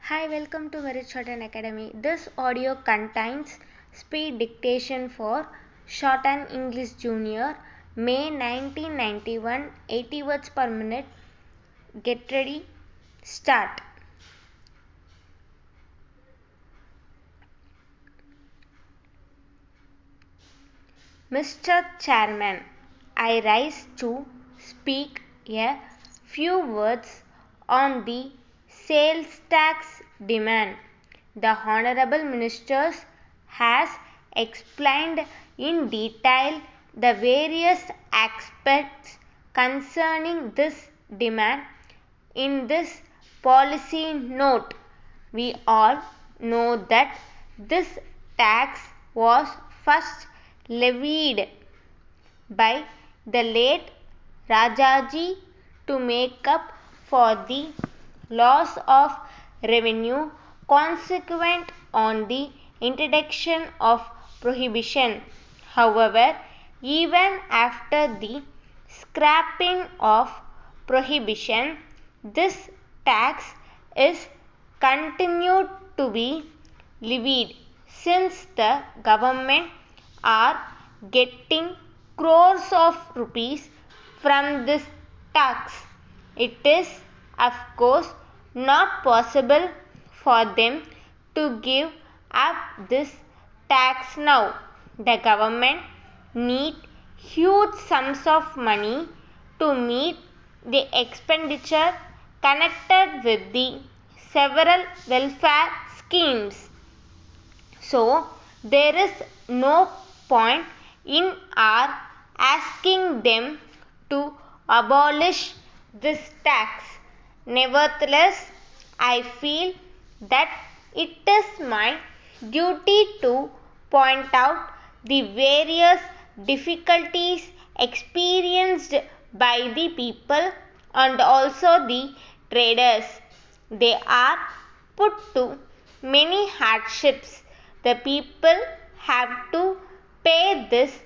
Hi, welcome to Very Shorthand Academy. This audio contains speed dictation for Shorthand English Junior, May 1991, 80 words per minute. Get ready, start. Mr. Chairman, I rise to speak a few words on the sales tax demand. The Honorable Minister has explained in detail the various aspects concerning this demand in this policy note. We all know that this tax was first levied by the late Rajaji to make up for the loss of revenue consequent on the introduction of prohibition. However, even after the scrapping of prohibition, this tax is continued to be levied since the government are getting crores of rupees from this tax. It is, of course, not possible for them to give up this tax now. The government need huge sums of money to meet the expenditure connected with the several welfare schemes. So, there is no point in our asking them to abolish this tax. Nevertheless, I feel that it is my duty to point out the various difficulties experienced by the people and also the traders. They are put to many hardships. The people have to pay this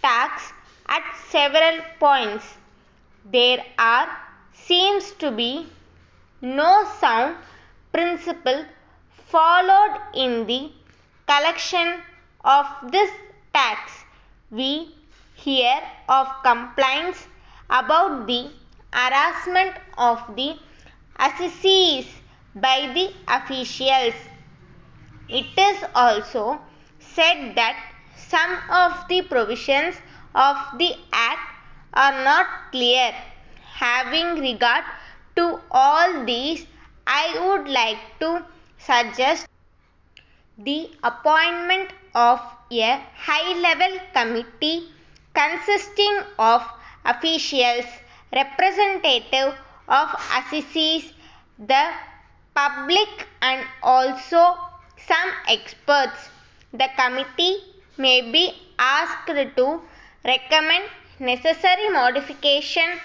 tax at several points. There seems to be no sound principle followed in the collection of this tax. We hear of complaints about the harassment of the assessees by the officials. It is also said that some of the provisions of the Act are not clear. Having regard to all these, I would like to suggest the appointment of a high-level committee consisting of officials, representative of assessees, the public and also some experts. The committee may be asked to recommend necessary modification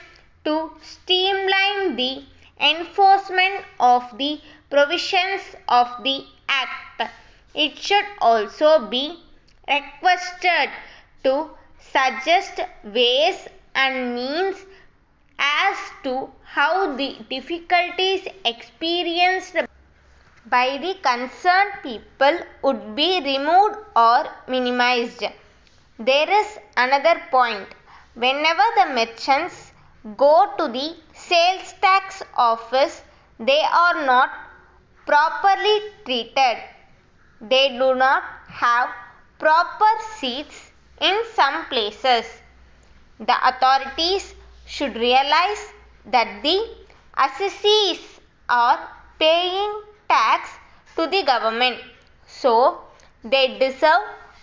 to streamline the enforcement of the provisions of the Act. It should also be requested to suggest ways and means as to how the difficulties experienced by the concerned people would be removed or minimized. There is another point. Whenever the merchants go to the sales tax office, they are not properly treated. They do not have proper seats in some places. The authorities should realize that the assessees are paying tax to the government, so they deserve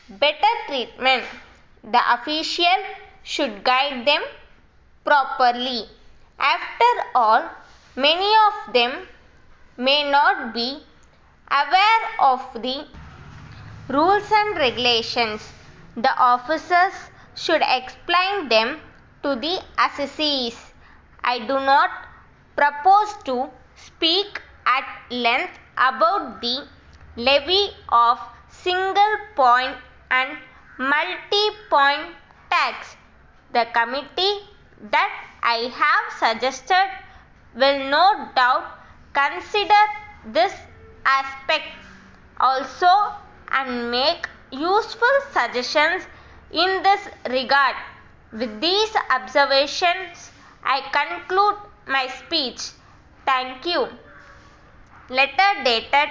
better treatment. The official should guide them properly. After all, many of them may not be aware of the rules and regulations. The officers should explain them to the assessees. I do not propose to speak at length about the levy of single point and multi-point tax. The committee that I have suggested will no doubt consider this aspect also and make useful suggestions in this regard. With these observations, I conclude my speech. Thank you. Letter dated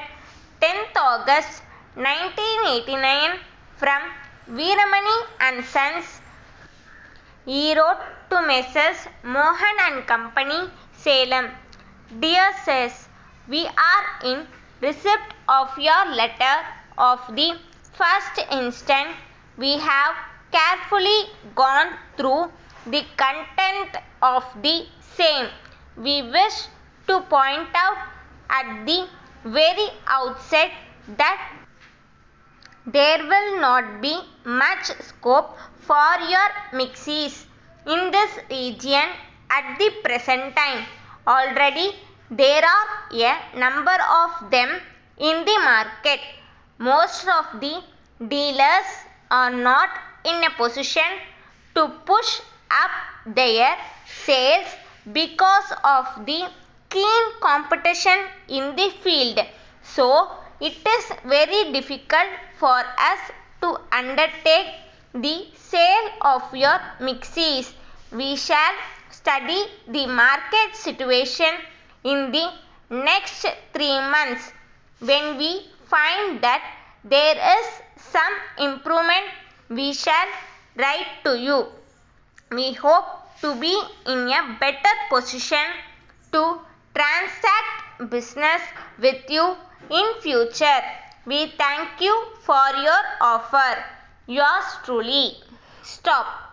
10th August 1989 from Veeramani and Sons. He wrote to Messrs. Mohan and Company, Salem. Dear Sirs, we are in receipt of your letter of the first instant. We have carefully gone through the content of the same. We wish to point out at the very outset that there will not be much scope for your mixies in this region at the present time. Already there are a number of them in the market. Most of the dealers are not in a position to push up their sales because of the keen competition in the field. So, it is very difficult for us to undertake the sale of your mixies. We shall study the market situation in the next 3 months. When we find that there is some improvement, we shall write to you. We hope to be in a better position to transact business with you in future. We thank you for your offer. Yours truly. Stop.